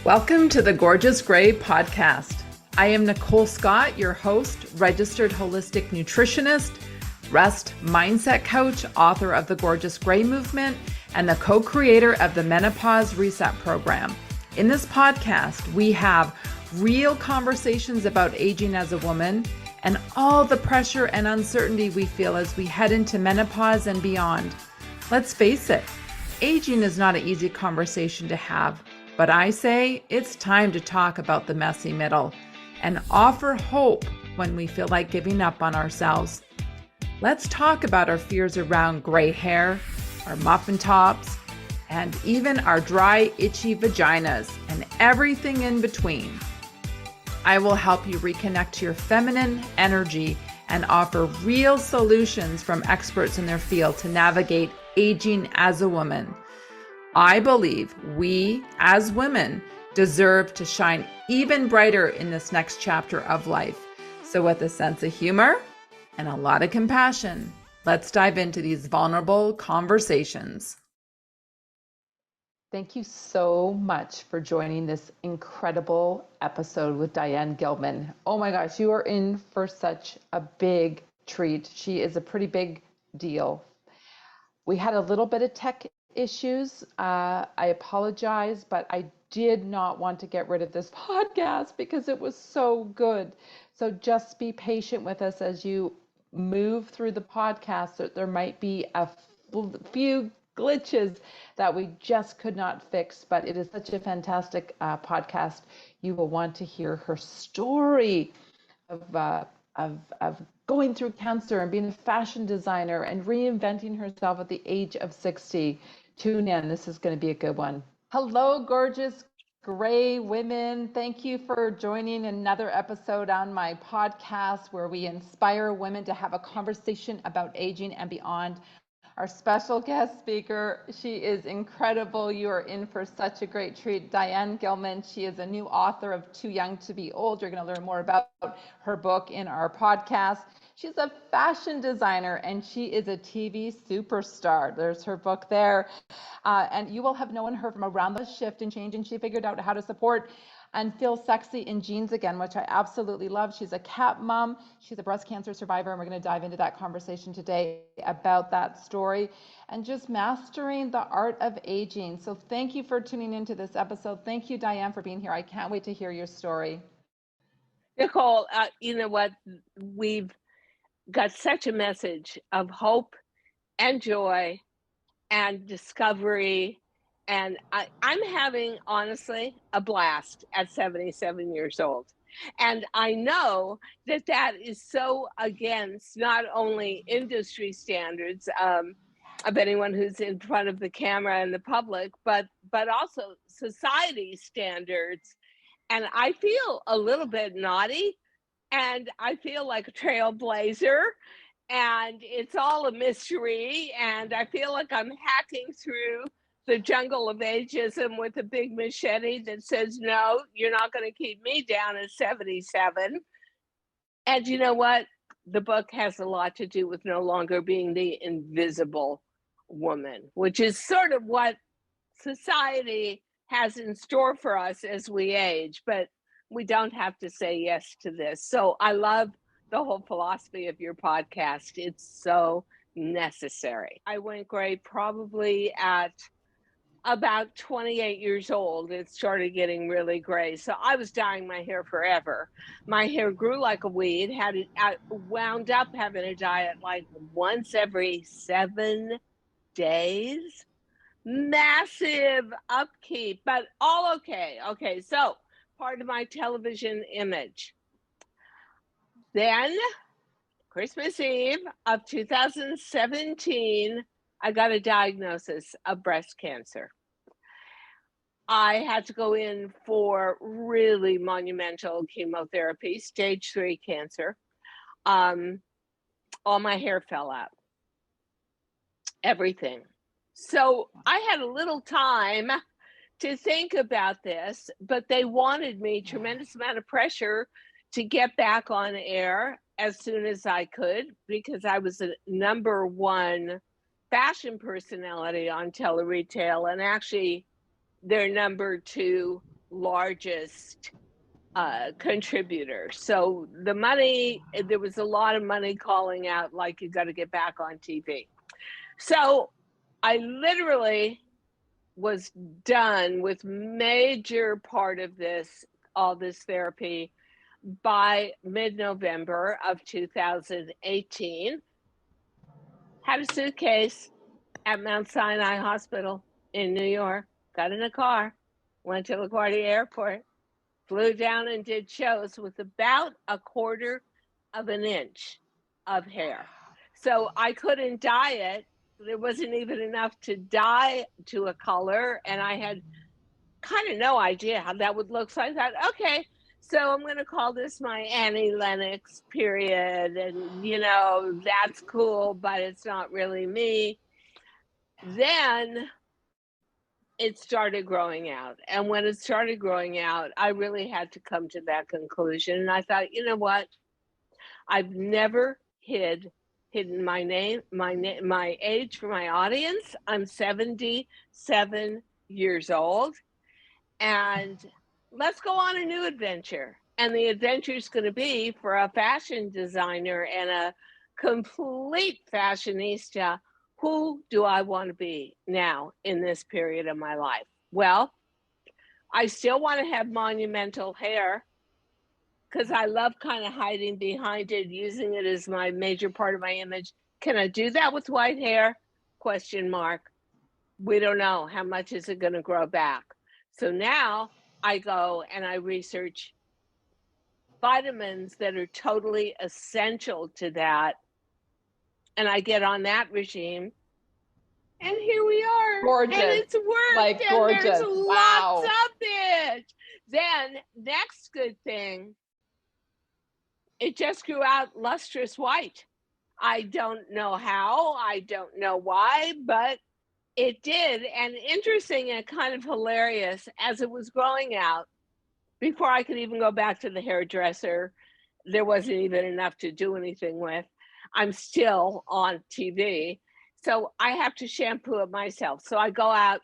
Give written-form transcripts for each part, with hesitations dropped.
Welcome to the Gorgeous Gray podcast. I am Nicole Scott, your host, registered holistic nutritionist, rest mindset coach, author of the Gorgeous Gray movement, and the co-creator of the Menopause Reset program. In this podcast, we have real conversations about aging as a woman and all the pressure and uncertainty we feel as we head into menopause and beyond. Let's face it, aging is not an easy conversation to have. But I say it's time to talk about the messy middle and offer hope when we feel like giving up on ourselves. Let's talk about our fears around gray hair, our muffin tops, and even our dry, itchy vaginas and everything in between. I will help you reconnect to your feminine energy and offer real solutions from experts in their field to navigate aging as a woman. I believe we, as women, deserve to shine even brighter in this next chapter of life. So with a sense of humor and a lot of compassion, let's dive into these vulnerable conversations. Thank you so much for joining this incredible episode with Diane Gilman. Oh my gosh, you are in for such a big treat. She is a pretty big deal. We had a little bit of tech issues. I apologize, but I did not want to get rid of this podcast because it was so good. So just be patient with us as you move through the podcast. There might be a few glitches that we just could not fix, but it is such a fantastic podcast. You will want to hear her story of going through cancer and being a fashion designer and reinventing herself at the age of 60. Tune in. This is going to be a good one. Hello, gorgeous gray women. Thank you for joining another episode on my podcast where we inspire women to have a conversation about aging and beyond. Our special guest speaker, she is incredible. You are in for such a great treat. Diane Gilman, she is a new author of Too Young to Be Old. You're going to learn more about her book in our podcast. She's a fashion designer and she is a TV superstar. There's her book there. And you will have known her from around the shift and change, and she figured out how to support and feel sexy in jeans again, which I absolutely love. She's a cat mom. She's a breast cancer survivor, and we're going to dive into that conversation today about that story and just mastering the art of aging. So thank you for tuning into this episode. Thank you, Diane, for being here. I can't wait to hear your story. Nicole, you know what? We've got such a message of hope and joy and discovery. And I'm having, honestly, a blast at 77 years old. And I know that that is so against not only industry standards of anyone who's in front of the camera and the public, but also society standards. And I feel a little bit naughty, and I feel like a trailblazer, and it's all a mystery. And I feel like I'm hacking through the jungle of ageism with a big machete that says, no, you're not going to keep me down at 77. And you know what? The book has a lot to do with no longer being the invisible woman, which is sort of what society has in store for us as we age, but we don't have to say yes to this. So I love the whole philosophy of your podcast. It's so necessary. I went gray probably at about 28 years old. It started getting really gray. So I was dyeing my hair forever. My hair grew like a weed, I wound up having a diet like once every 7 days. Massive upkeep, but all okay. Okay, so part of my television image. Then, Christmas Eve of 2017, I got a diagnosis of breast cancer. I had to go in for really monumental chemotherapy, stage 3 cancer. All my hair fell out. Everything. So I had a little time to think about this, but they wanted me, tremendous amount of pressure, to get back on air as soon as I could, because I was a #1 fashion personality on tele-retail, and actually their #2 largest contributor. So the money, there was a lot of money calling out, like, you got to get back on TV. So I literally was done with major part of this, all this therapy, by mid-November of 2018. Had a suitcase at Mount Sinai Hospital in New York, got in a car, went to LaGuardia Airport, flew down and did shows with about 1/4 of an inch of hair. So I couldn't dye it. There wasn't even enough to dye to a color, and I had kind of no idea how that would look. So I thought, okay, so I'm going to call this my Annie Lennox period, and that's cool, but it's not really me. Then it started growing out, and when it started growing out, I really had to come to that conclusion. And I thought, you know what? I've never hidden my name, my age for my audience. I'm 77 years old, and let's go on a new adventure. And the adventure is going to be for a fashion designer and a complete fashionista. Who do I want to be now in this period of my life? Well, I still want to have monumental hair because I love kind of hiding behind it, using it as my major part of my image. Can I do that with white hair? Question mark. We don't know. How much is it going to grow back? So now I go and I research vitamins that are totally essential to that. And I get on that regime. And here we are. Gorgeous. And it's worked. Like and gorgeous. There's Wow. lots of it. Then, next good thing, it just grew out lustrous white. I don't know how, I don't know why, but it did. And interesting and kind of hilarious, as it was growing out, before I could even go back to the hairdresser, there wasn't even enough to do anything with. I'm still on TV. So I have to shampoo it myself. So I go out,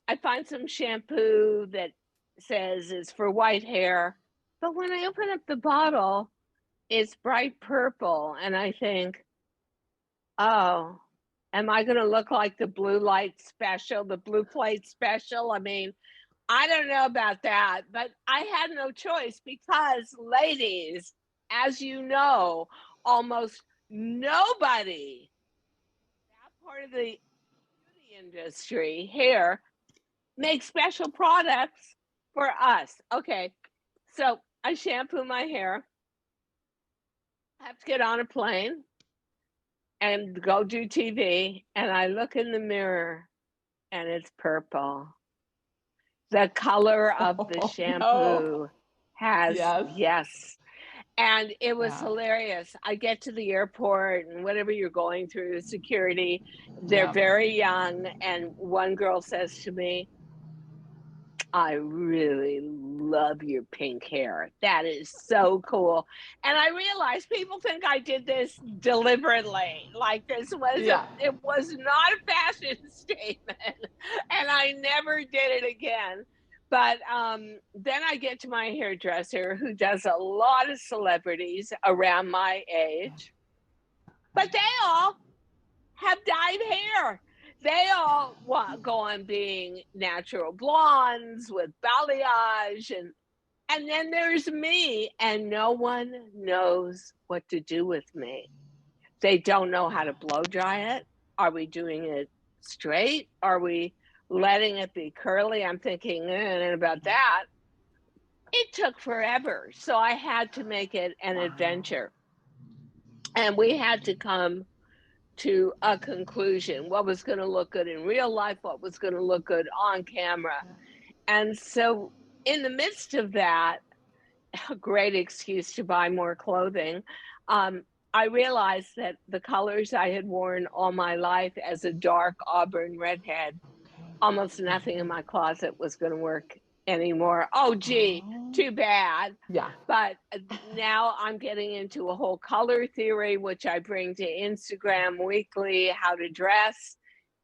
I find some shampoo that says it's for white hair. But when I open up the bottle, it's bright purple. And I think, oh, am I going to look like the blue light special, the blue plate special? I mean, I don't know about that, but I had no choice because, ladies, as you know, almost nobody, that part of the beauty industry here, makes special products for us. Okay, so I shampoo my hair. I have to get on a plane and go do TV, and I look in the mirror and it's purple. The color of the shampoo has, yes. And it was hilarious. I get to the airport, and whatever you're going through, security, they're very young. And one girl says to me, I really love your pink hair. That is so cool. And I realized people think I did this deliberately. Like this was, it was not a fashion statement. And I never did it again. But then I get to my hairdresser, who does a lot of celebrities around my age. But they all have dyed hair. They all go on being natural blondes with balayage, and then there's me, and no one knows what to do with me. They don't know how to blow dry it. Are we doing it straight? Are we letting it be curly? I'm thinking about that. It took forever, so I had to make it an adventure, and we had to come to a conclusion. What was going to look good in real life, what was going to look good on camera. And so in the midst of that, a great excuse to buy more clothing, I realized that the colors I had worn all my life as a dark auburn redhead, almost nothing in my closet was going to work anymore. Oh, gee, too bad. Yeah. But now I'm getting into a whole color theory, which I bring to Instagram weekly, how to dress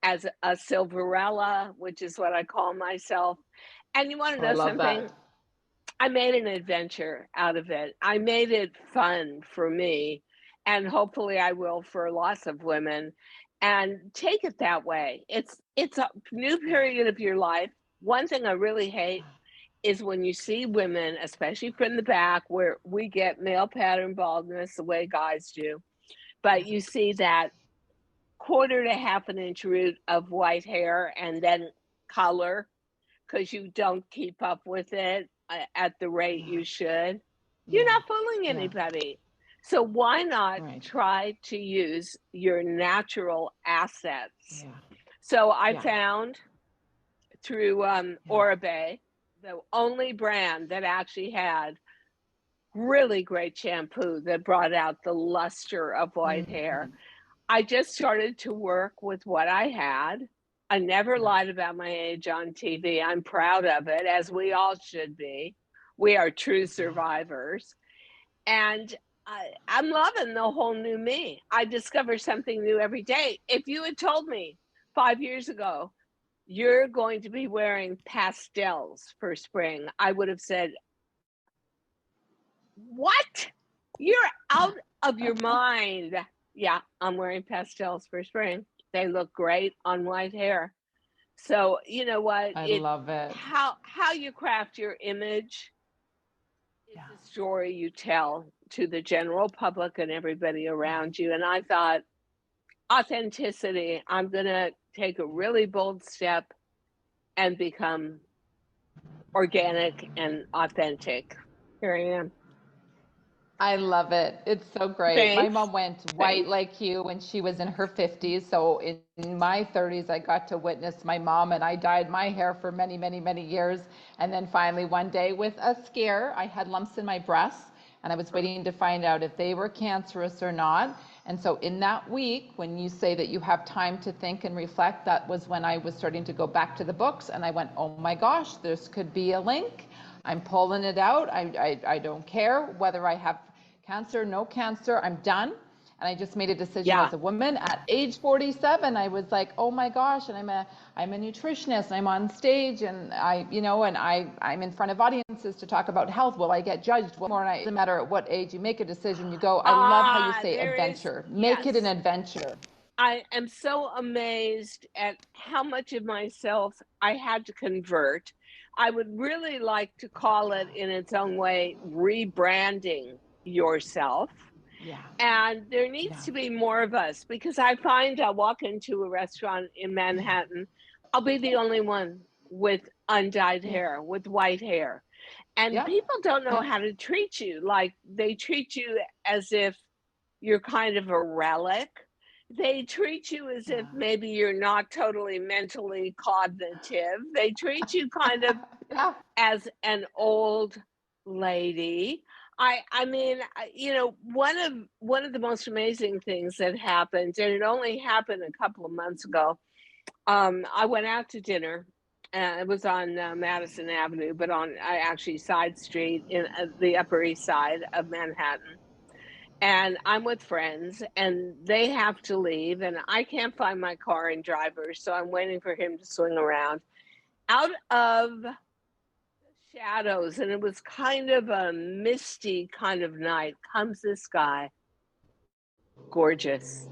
as a Silverella, which is what I call myself. And you want to Oh, I know love something? that. I made an adventure out of it. I made it fun for me, and hopefully I will for lots of women. And take it that way. It's a new period of your life. One thing I really hate is when you see women, especially from the back, where we get male pattern baldness the way guys do, but you see that quarter to half an inch root of white hair and then color because you don't keep up with it at the rate Yeah. you should. You're Yeah. not fooling Yeah. anybody. So why not Right. try to use your natural assets? Yeah. So I Yeah. found through Yeah. Oribe, the only brand that actually had really great shampoo that brought out the luster of white hair. Mhm. I just started to work with what I had. I never Yeah. lied about my age on TV. I'm proud of it, as we all should be. We are true Yeah. survivors. And I'm loving the whole new me. I discover something new every day. If you had told me 5 years ago, you're going to be wearing pastels for spring, I would have said, what? You're out of your mind. Yeah, I'm wearing pastels for spring. They look great on white hair. So, you know what? I It love it. how you craft your image is Yeah. the story you tell to the general public and everybody around you. And I thought authenticity, I'm going to take a really bold step and become organic and authentic. Here I am. I love it. It's so great. My Thanks. mom went white Thanks. like you when she was in her 50s. So in my 30s, I got to witness my mom, and I dyed my hair for many, many, many years. And then finally, one day with a scare, I had lumps in my breasts, and I was waiting to find out if they were cancerous or not. And so in that week, when you say that you have time to think and reflect, that was when I was starting to go back to the books, and I went, oh my gosh, this could be a link. I'm pulling it out. I don't care whether I have cancer, no cancer, I'm done. And I just made a decision Yeah. as a woman at age 47. I was like, oh my gosh, and I'm a nutritionist, and I'm on stage, and I'm in front of audiences to talk about health. Will I get judged? It doesn't matter at what age you make a decision, you go. I love how you say There is, adventure. Make it an yes. adventure. I am so amazed at how much of myself I had to convert. I would really like to call it in its own way rebranding yourself. Yeah, And there yeah, needs to be more of us because I find I walk into a restaurant in yeah, Manhattan, I'll be the only one with undyed yeah, hair, with white hair. And yep, people don't know yep. how to treat you. Like they treat you as if you're kind of a relic. They treat you as if Yeah, maybe you're not totally mentally cognitive. They treat you kind of yeah. as an old lady. I mean, one of the most amazing things that happened, and it only happened a couple of months ago. I went out to dinner. It was on Madison Avenue, but on I actually side street in the Upper East Side of Manhattan, and I'm with friends and they have to leave and I can't find my car and driver, so I'm waiting for him to swing around. Out of the shadows, and it was kind of a misty kind of night, comes this guy, gorgeous,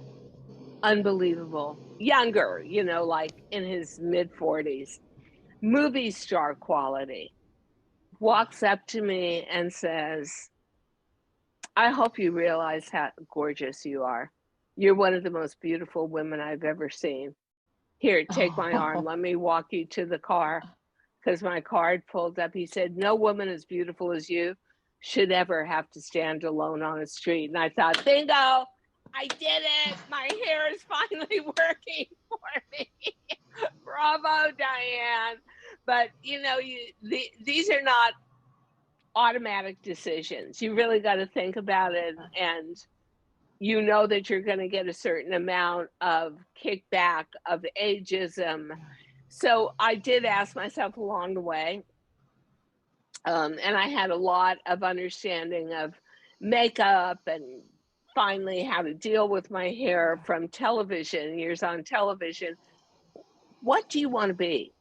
unbelievable, younger, like in his mid 40s, movie star quality, walks up to me and says, I hope you realize how gorgeous you are. You're one of the most beautiful women I've ever seen. Here, take my arm. Oh, Let me walk you to the car. Because my car had pulled up. He said, no woman as beautiful as you should ever have to stand alone on a street. And I thought, bingo, I did it. My hair is finally working for me. Bravo, Diane. But, these are not automatic decisions. You really got to think about it, and you know that you're going to get a certain amount of kickback of ageism. So I did ask myself along the way, and I had a lot of understanding of makeup and finally how to deal with my hair from television, years on television. What do you want to be?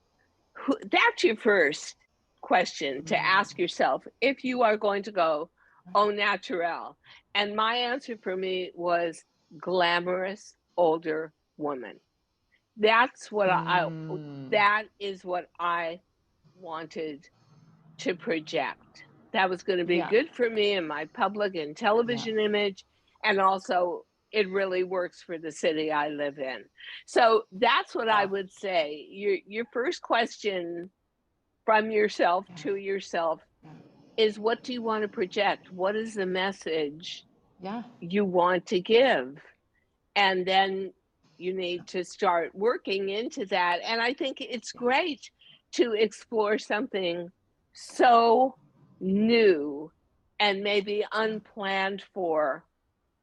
That's your first question to ask yourself if you are going to go au naturel. And my answer for me was glamorous older woman. That's what that is what I wanted to project. That was going to be Yeah. good for me and my public and television image. And also, it really works for the city I live in. So that's what I would say. Your first question from yourself to yourself is, what do you want to project? What is the message you want to give? And then you need to start working into that. And I think it's great to explore something so new and maybe unplanned for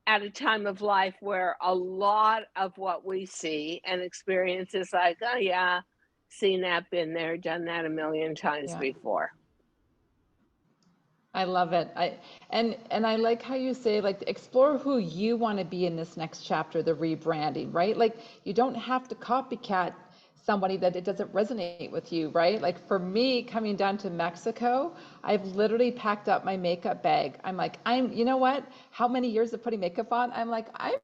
at a time of life where a lot of what we see and experience is like, oh yeah, seen that, been there, done that a million times before. I love it. And I like how you say, like, explore who you want to be in this next chapter, the rebranding, right? Like, you don't have to copycat somebody that it doesn't resonate with you, right? Like for me, coming down to Mexico, I've literally packed up my makeup bag. I'm like, you know what? How many years of putting makeup on? I'm like, I'm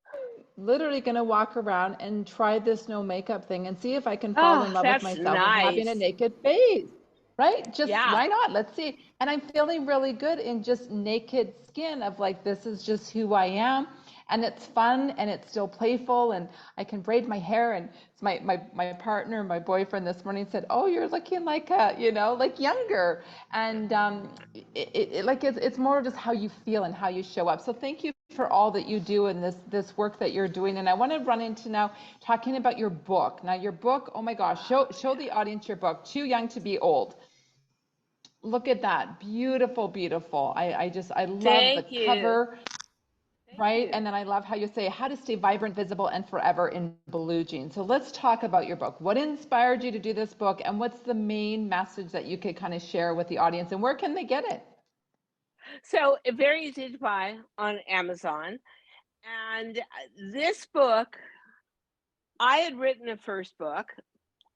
literally going to walk around and try this no makeup thing and see if I can fall in love with myself with having a naked face. Right? Just why not? Let's see. And I'm feeling really good in just naked skin of like, this is just who I am. And it's fun and it's still playful and I can braid my hair. And my partner, my boyfriend this morning said, oh, you're looking like like younger. And it's more just how you feel and how you show up. So thank you for all that you do in this work that you're doing. And I want to run into now talking about your book. Now your book, oh my gosh, show the audience your book, Too Young to Be Old. Look at that. Beautiful, beautiful. I love the cover. Right? And then I love how you say how to stay vibrant, visible, and forever in blue jeans. So let's talk about your book. What inspired you to do this book? And what's the main message that you could kind of share with the audience? And where can they get it? So very easy to buy on Amazon. And this book, I had written a first book,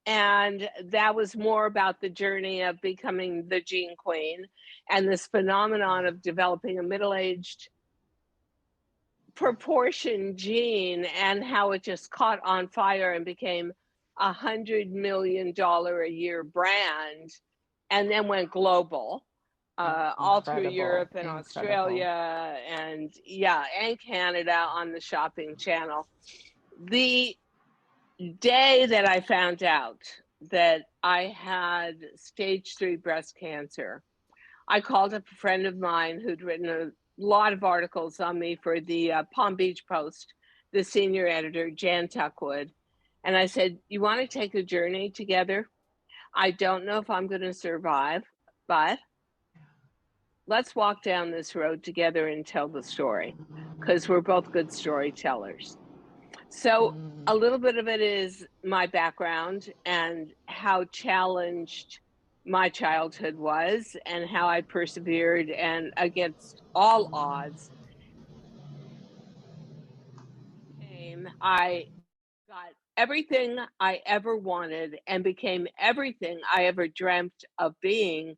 and that was more about the journey of becoming the jean queen and this phenomenon of developing a middle-aged proportion jean and how it just caught on fire and became $100 million a year brand and then went global all through Europe and Australia and Canada on the shopping channel. The day that I found out that I had stage 3 breast cancer, I called up a friend of mine who'd written a lot of articles on me for the Palm Beach Post, the senior editor, Jan Tuckwood. And I said, you want to take a journey together? I don't know if I'm going to survive, but let's walk down this road together and tell the story, because we're both good storytellers. So a little bit of it is my background and how challenged my childhood was and how I persevered and against all odds. I got everything I ever wanted and became everything I ever dreamt of being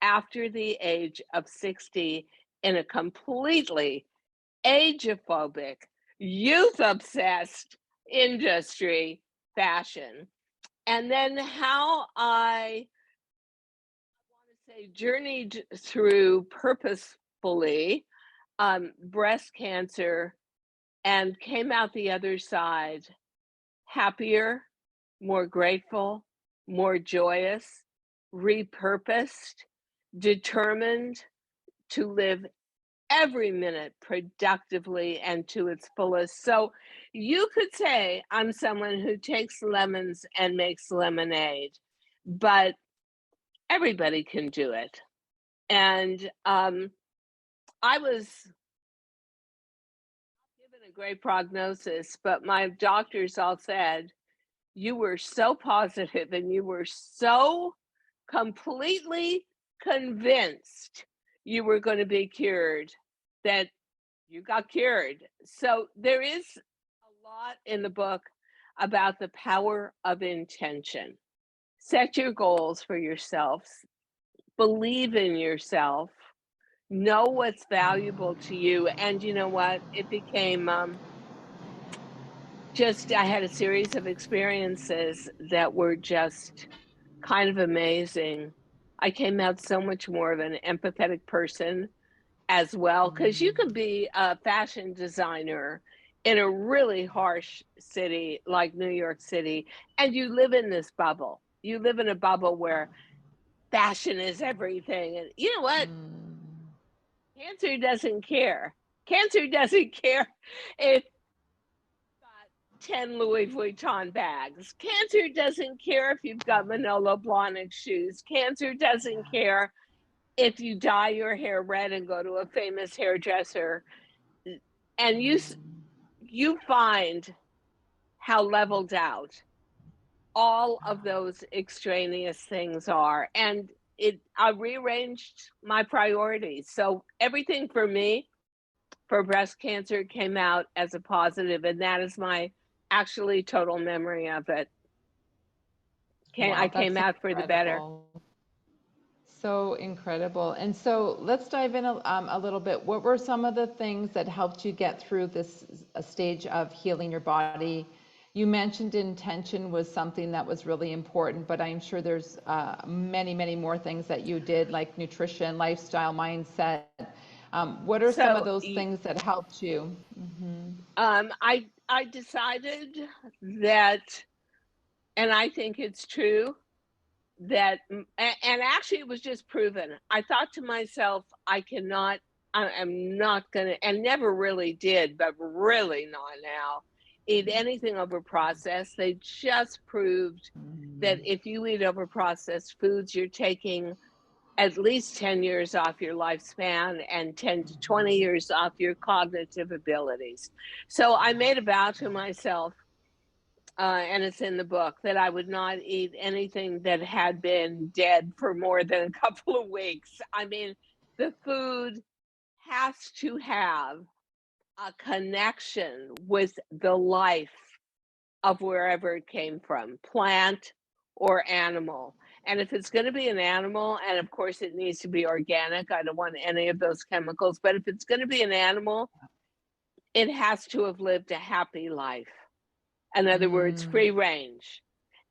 after the age of 60 in a completely age-phobic, youth-obsessed industry fashion. And then how I want to say journeyed through purposefully breast cancer and came out the other side happier, more grateful, more joyous, repurposed, determined to live every minute productively and to its fullest. So you could say I'm someone who takes lemons and makes lemonade, but everybody can do it. And I was given a great prognosis, but my doctors all said, you were so positive and you were so completely convinced you were going to be cured that you got cured. So there is a lot in the book about the power of intention. Set your goals for yourselves. believe in yourself, know what's valuable to you. And you know what? It became I had a series of experiences that were just kind of amazing. I came out so much more of an empathetic person as well, because you can be a fashion designer in a really harsh city like New York City, and you live in this bubble. You live in a bubble where fashion is everything. And you know what? Cancer doesn't care. Cancer doesn't care if you've got 10 Louis Vuitton bags. Cancer doesn't care if you've got Manolo Blahnik shoes. Cancer doesn't care if you dye your hair red and go to a famous hairdresser. And you find how leveled out all of those extraneous things are. And I rearranged my priorities. So everything for me for breast cancer came out as a positive, and that is my actually total memory of it. I came out for the better. So incredible. And so let's dive in a little bit. What were some of the things that helped you get through this stage of healing your body? You mentioned intention was something that was really important, but I'm sure there's many, many more things that you did, like nutrition, lifestyle, mindset. What are some of those things that helped you? I decided that, and I think it's true, that, and actually it was just proven. I thought to myself, I'm not gonna, and never really did, but really not now, eat anything over processed. They just proved that if you eat over processed foods, you're taking at least 10 years off your lifespan and 10 to 20 years off your cognitive abilities. So I made a vow to myself, and it's in the book, that I would not eat anything that had been dead for more than a couple of weeks. I mean, the food has to have a connection with the life of wherever it came from, plant or animal. And if it's going to be an animal, and of course it needs to be organic, I don't want any of those chemicals, but if it's going to be an animal, it has to have lived a happy life. In other words, free range,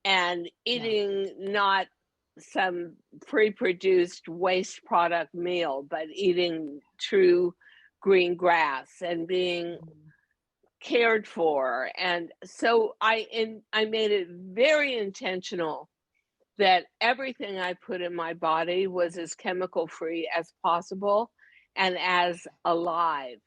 and eating not some pre-produced waste product meal, but eating true green grass and being cared for. And so I made it very intentional that everything I put in my body was as chemical free as possible and as alive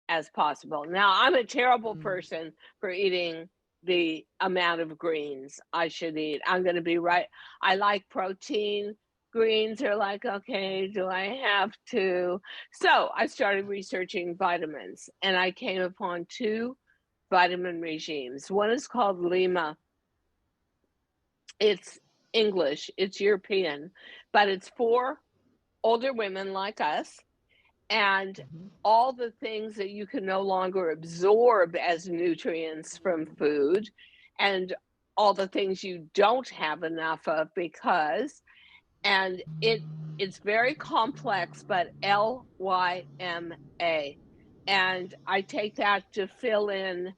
as possible. Now, I'm a terrible person for eating the amount of greens I should eat. I'm going to be right. I like protein. Greens are like, okay, do I have to? So I started researching vitamins, and I came upon two vitamin regimes. One is called Lima. It's English, it's European, but it's for older women like us, and all the things that you can no longer absorb as nutrients from food, and all the things you don't have enough of because, and it's very complex, but LYMA. And I take that to fill in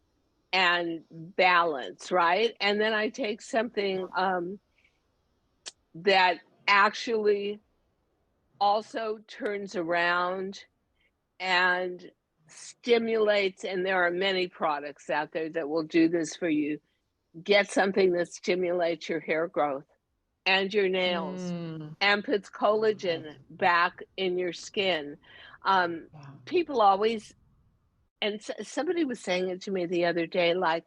and balance, right? And then I take something that actually also turns around and stimulates, and there are many products out there that will do this for you. Get something that stimulates your hair growth and your nails and puts collagen back in your skin. People always, and somebody was saying it to me the other day, like,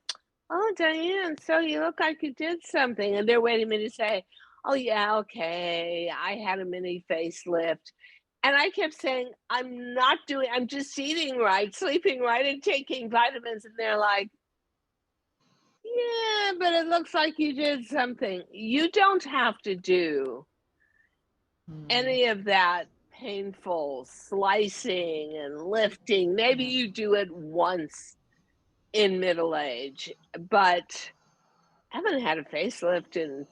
oh, Diane, so you look like you did something. And they're waiting me to say, oh, yeah, okay, I had a mini facelift. And I kept saying, I'm just eating right, sleeping right, and taking vitamins. And they're like, yeah, but it looks like you did something. You don't have to do any of that painful slicing and lifting. Maybe you do it once in middle age, but I haven't had a facelift in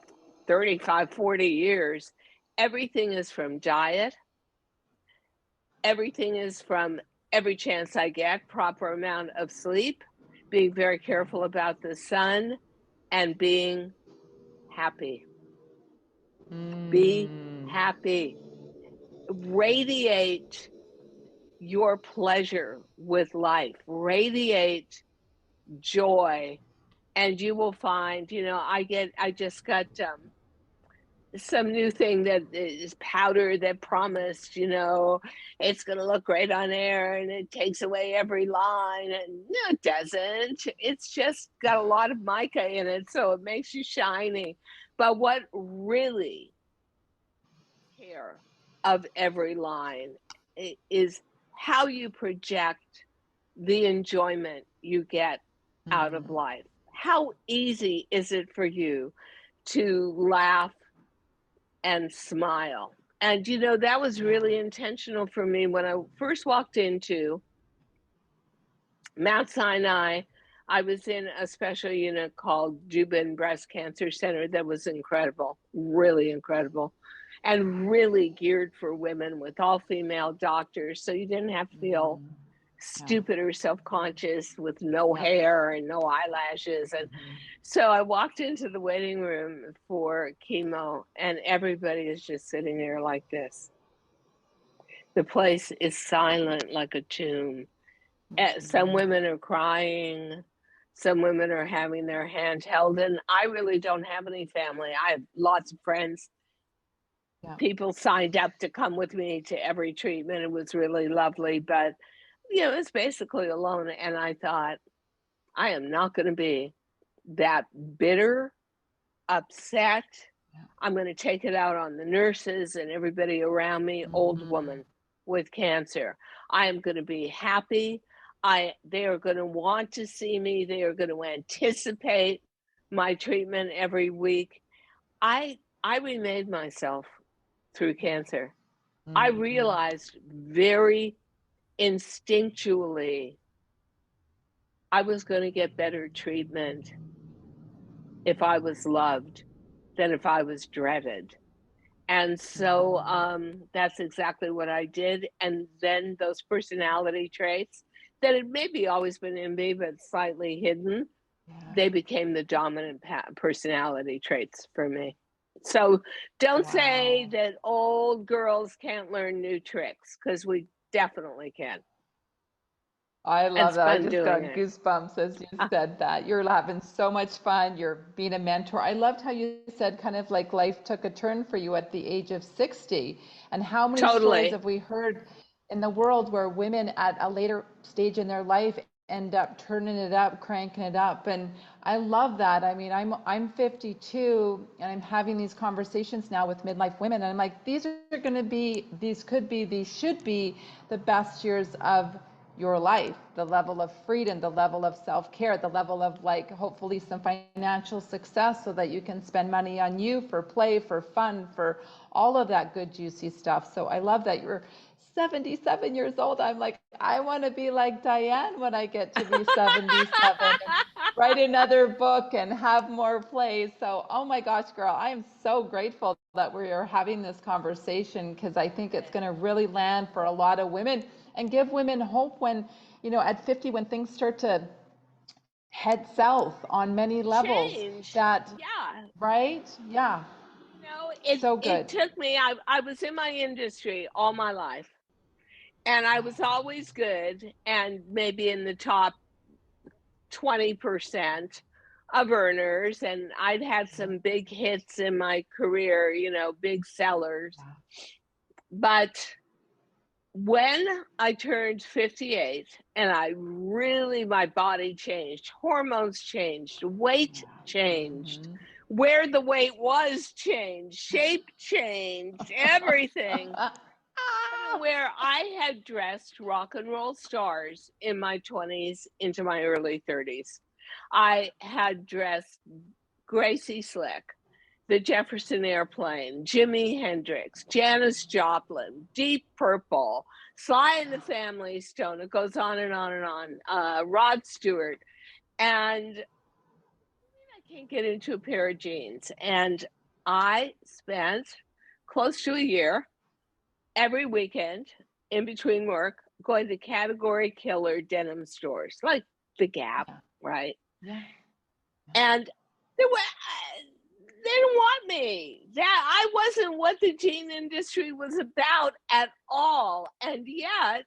35, 40 years. everything is from diet. Everything is from every chance I get, proper amount of sleep, being very careful about the sun, and being happy. Be happy. Radiate your pleasure with life. Radiate joy, and you will find, I just got some new thing that is powder that promised, it's going to look great on air and it takes away every line. And no, it doesn't. It's just got a lot of mica in it, so it makes you shiny. But what really care of every line is how you project the enjoyment you get out of life. How easy is it for you to laugh and smile? And that was really intentional for me when I first walked into Mount Sinai. I was in a special unit called Jubin Breast Cancer Center that was incredible, really incredible, and really geared for women with all female doctors. So you didn't have to feel stupid or self-conscious with no hair and no eyelashes. And so I walked into the waiting room for chemo, and everybody is just sitting there like this. The place is silent like a tomb. Some women are crying. Some women are having their hand held. And I really don't have any family. I have lots of friends. People signed up to come with me to every treatment. It was really lovely. But, it's basically alone. And I thought, I am not going to be that bitter, upset. I'm going to take it out on the nurses and everybody around me, old woman with cancer. I am going to be happy. They are going to want to see me. They are going to anticipate my treatment every week. I remade myself through cancer. I realized very instinctually I was going to get better treatment if I was loved than if I was dreaded. And so that's exactly what I did. And then those personality traits that had maybe always been in me, but slightly hidden, they became the dominant personality traits for me. So don't say that old girls can't learn new tricks, because we definitely can. I love that. I just got it. goosebumps as you said that. You're having so much fun. You're being a mentor. I loved how you said kind of like life took a turn for you at the age of 60. And how many stories have we heard in the world where women at a later stage in their life end up turning it up, cranking it up. And I love that. I mean, I'm 52 and I'm having these conversations now with midlife women. And I'm like, these should be the best years of your life, the level of freedom, the level of self-care, the level of hopefully some financial success so that you can spend money on you for play, for fun, for all of that good juicy stuff. So I love that you're 77 years old. I'm like, I want to be like Diane when I get to be 77 and write another book and have more plays. So, oh my gosh, girl, I am so grateful that we are having this conversation, because I think it's going to really land for a lot of women and give women hope when, at 50, when things start to head south on many levels. Right? Yeah. It took me, I was in my industry all my life, and I was always good and maybe in the top 20% of earners. And I'd had some big hits in my career, big sellers. But when I turned 58 and my body changed, hormones changed, weight changed, where the weight was changed, shape changed, everything. Where I had dressed rock and roll stars in my 20s into my early 30s. I had dressed Gracie Slick, the Jefferson Airplane, Jimi Hendrix, Janis Joplin, Deep Purple, Sly and the Family Stone. It goes on and on and on. Rod Stewart. And I can't get into a pair of jeans. And I spent close to a year, every weekend in between work, going to category killer denim stores like the Gap, right? Yeah. And they didn't want me. That I wasn't what the jean industry was about at all. And yet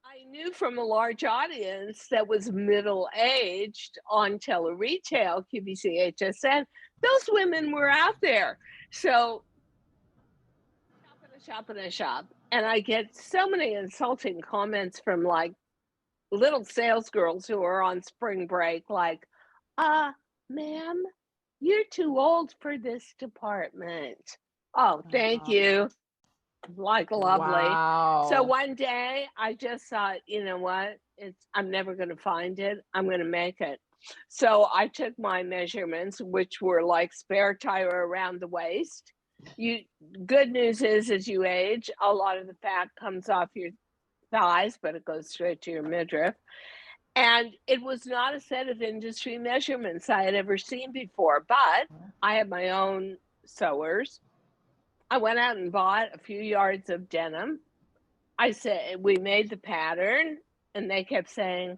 I knew from a large audience that was middle-aged on tele-retail, QVC, HSN, those women were out there. So shop and a shop. And I get so many insulting comments from like little sales girls who are on spring break, like, ma'am, you're too old for this department. Oh, thank you. Like, lovely. Wow. So one day I just thought, you know what? I'm never going to find it. I'm going to make it. So I took my measurements, which were like spare tire around the waist. Good news is, as you age, a lot of the fat comes off your thighs, but it goes straight to your midriff. And it was not a set of industry measurements I had ever seen before, but I have my own sewers. I went out and bought a few yards of denim. I said, we made the pattern, and they kept saying,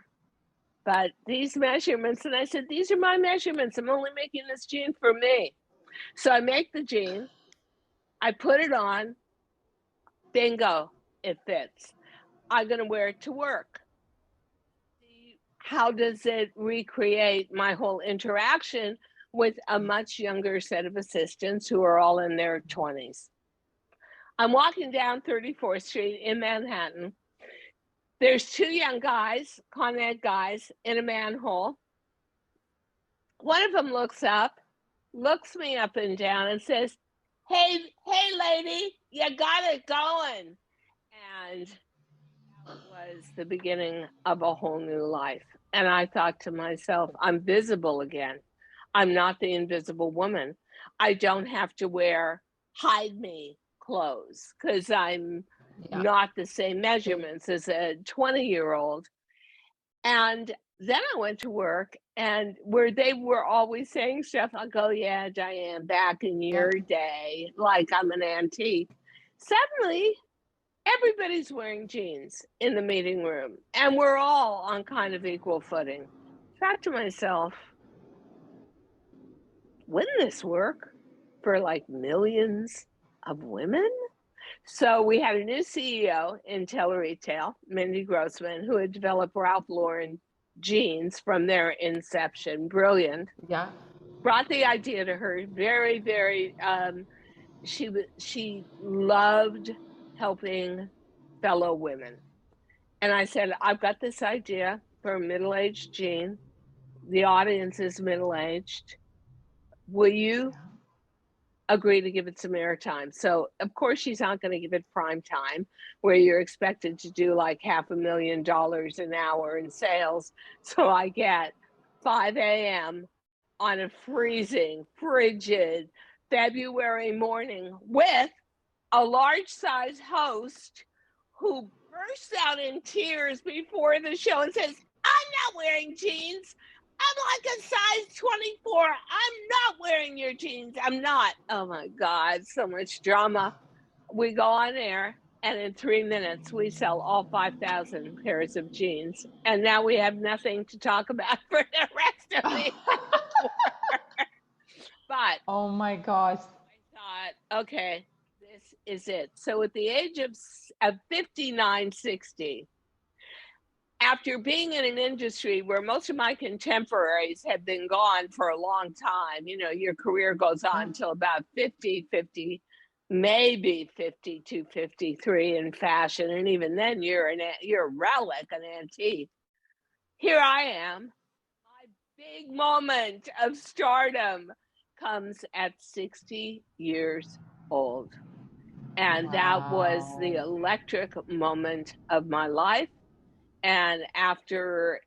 but these measurements, and I said, these are my measurements. I'm only making this jean for me. So I make the jean, I put it on, bingo, it fits. I'm going to wear it to work. How does it recreate my whole interaction with a much younger set of assistants who are all in their 20s? I'm walking down 34th Street in Manhattan. There's two young guys, Con Ed guys, in a manhole. One of them looks up, looks me up and down and says, hey lady, you got it going. And that was the beginning of a whole new life. And I thought to myself, I'm visible again. I'm not the invisible woman. I don't have to wear hide me clothes because I'm not the same measurements as a 20-year-old. And then I went to work, and where they were always saying stuff, I go, yeah, Diane, back in your day, like I'm an antique. Suddenly, everybody's wearing jeans in the meeting room, and we're all on kind of equal footing. I thought to myself, wouldn't this work for like millions of women? So we had a new CEO in tele-retail, Mindy Grossman, who had developed Ralph Lauren jeans from their inception. Brilliant. Yeah. Brought the idea to her. Very, very. She loved helping fellow women. And I said, I've got this idea for a middle-aged jean. The audience is middle-aged. Will you agree to give it some airtime? So of course she's not going to give it prime time where you're expected to do like $500,000 an hour in sales. So I get 5 a.m. on a freezing, frigid February morning with a large size host who bursts out in tears before the show and says, I'm not wearing jeans. I'm like a size 24. I'm not wearing your jeans. I'm not. Oh my God, so much drama. We go on air, and in 3 minutes, we sell all 5,000 pairs of jeans. And now we have nothing to talk about for the rest of the hour. But oh my gosh. I thought, okay, this is it. So at the age of 59, 60, after being in an industry where most of my contemporaries had been gone for a long time, you know, your career goes on until about 50, maybe 52, 53 in fashion. And even then you're a relic, an antique. Here I am. My big moment of stardom comes at 60 years old. And that was the electric moment of my life. And after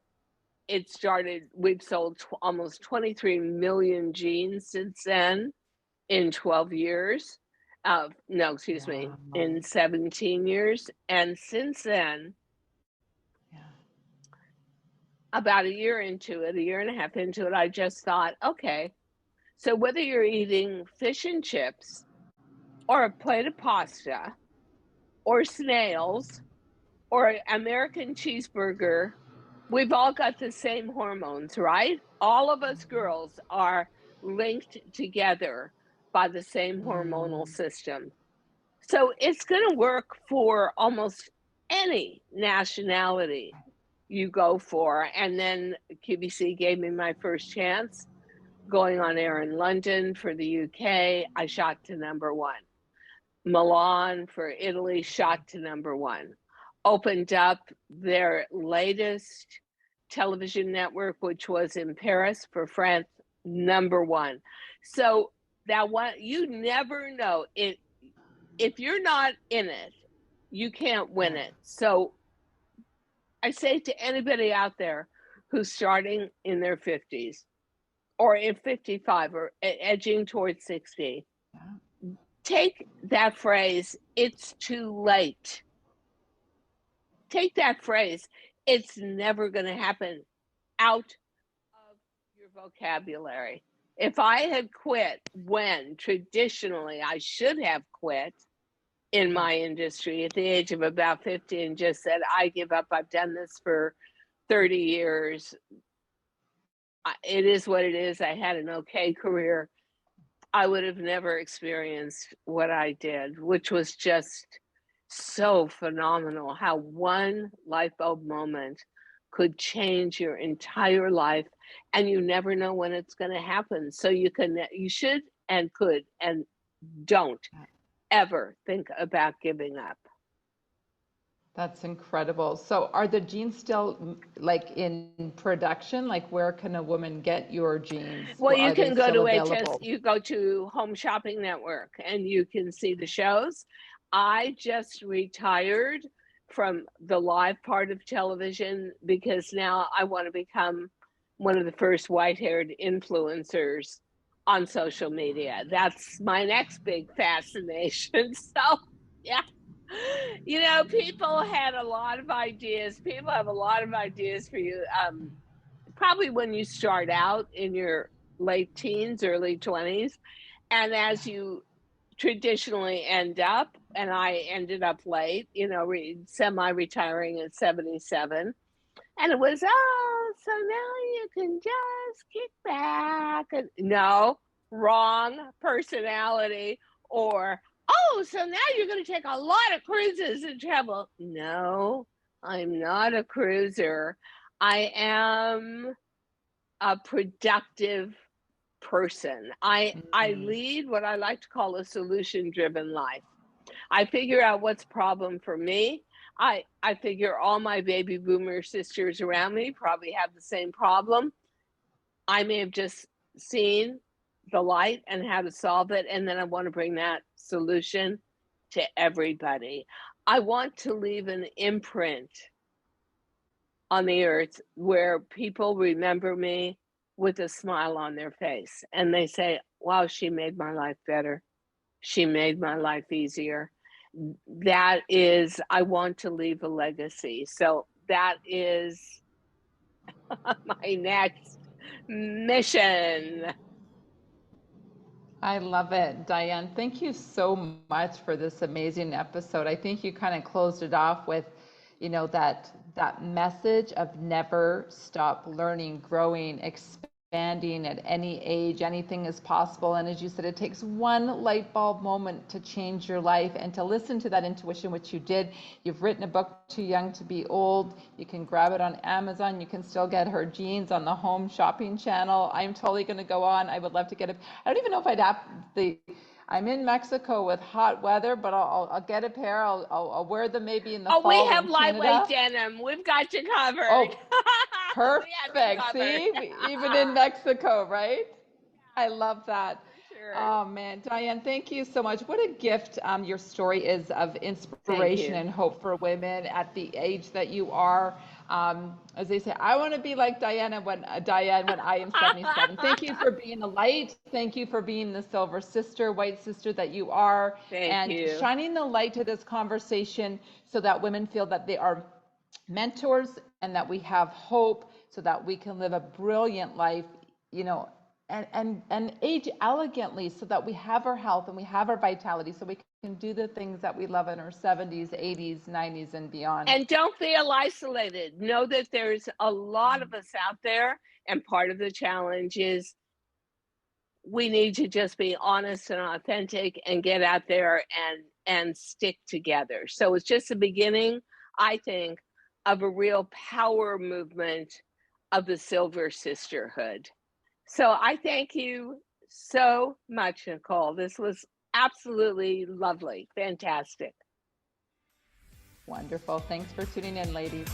it started, we've sold almost 23 million jeans since then in 12 years. In 17 years. And since then, about a year and a half into it, I just thought, okay, so whether you're eating fish and chips or a plate of pasta or snails or American cheeseburger, we've all got the same hormones, right? All of us girls are linked together by the same hormonal Mm. system. So it's going to work for almost any nationality you go for. And then QVC gave me my first chance going on air in London for the UK. I shot to #1. Milan for Italy shot to #1. Opened up their latest television network, which was in Paris for France, #1. So that one, you never know it. If you're not in it, you can't win it. So I say to anybody out there who's starting in their 50s or in 55 or edging towards 60, take that phrase, it's too late. Take that phrase, it's never going to happen, out of your vocabulary. If I had quit when traditionally I should have quit in my industry at the age of about 50 and just said, I give up, I've done this for 30 years, it is what it is, I had an okay career, I would have never experienced what I did, which was just so phenomenal how one light bulb moment could change your entire life, and you never know when it's going to happen. So you should and could and don't ever think about giving up. That's incredible. So are the jeans still like in production? Like where can a woman get your jeans? Well, you Are they can go still to HS, available? you go to Home Shopping Network and you can see the shows. I just retired from the live part of television because now I want to become one of the first white-haired influencers on social media. That's my next big fascination. So, yeah. You know, people had a lot of ideas. People have a lot of ideas for you. Probably when you start out in your late teens, early 20s. And as you traditionally end up, and I ended up late, you know, semi-retiring at 77. And it was, oh, so now you can just kick back. And no, wrong personality. Or, oh, so now you're going to take a lot of cruises and travel. No, I'm not a cruiser. I am a productive person. I lead what I like to call a solution-driven life. I figure out what's problem for me. I figure all my baby boomer sisters around me probably have the same problem. I may have just seen the light and how to solve it, and then I want to bring that solution to everybody. I want to leave an imprint on the earth where people remember me with a smile on their face and they say, wow, she made my life better. She made my life easier. That is, I want to leave a legacy. So that is my next mission. I love it. Diane, thank you so much for this amazing episode. I think you kind of closed it off with, you know, that message of never stop learning, growing, expanding at any age. Anything is possible. And as you said, it takes one light bulb moment to change your life, and to listen to that intuition, which you did. You've written a book, Too Young to Be Old. You can grab it on Amazon. You can still get her jeans on the Home Shopping channel. I'm totally going to go on. I would love to get it. I don't even know if I'd have I'm in Mexico with hot weather, but I'll get a pair. I'll wear them maybe in the Oh, we fall have in lightweight Canada. denim. We've got you covered. Oh, We have you perfect. covered. See, even in Mexico, right? I love that. For sure. Oh man, Diane, thank you so much. What a gift your story is of Thank inspiration you. and hope for women at the age that you are. As they say, I want to be like Diana when I am 77. Thank you for being a light. Thank you for being the silver sister, white sister that you are, Thank and you. shining the light to this conversation so that women feel that they are mentors and that we have hope so that we can live a brilliant life, you know, and age elegantly so that we have our health and we have our vitality so we can do the things that we love in our 70s, 80s, 90s, and beyond. And don't feel isolated. Know that there's a lot of us out there, and part of the challenge is we need to just be honest and authentic and get out there and stick together. So it's just the beginning, I think, of a real power movement of the Silver Sisterhood. So I thank you so much, Nicole. This was absolutely lovely. Fantastic. Wonderful. Thanks for tuning in, ladies.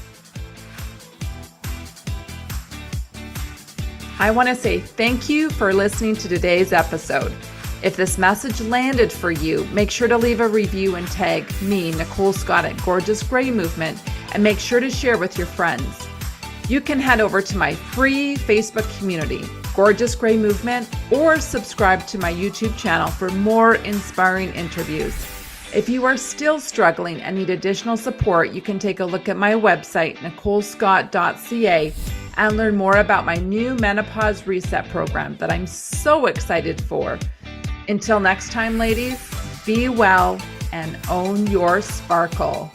I want to say thank you for listening to today's episode. If this message landed for you, make sure to leave a review and tag me, Nicole Scott, at Gorgeous Gray Movement, and make sure to share with your friends. You can head over to my free Facebook community, Gorgeous Gray Movement, or subscribe to my YouTube channel for more inspiring interviews. If you are still struggling and need additional support, you can take a look at my website, nicolescott.ca, and learn more about my new Menopause Reset program that I'm so excited for. Until next time, ladies, be well and own your sparkle.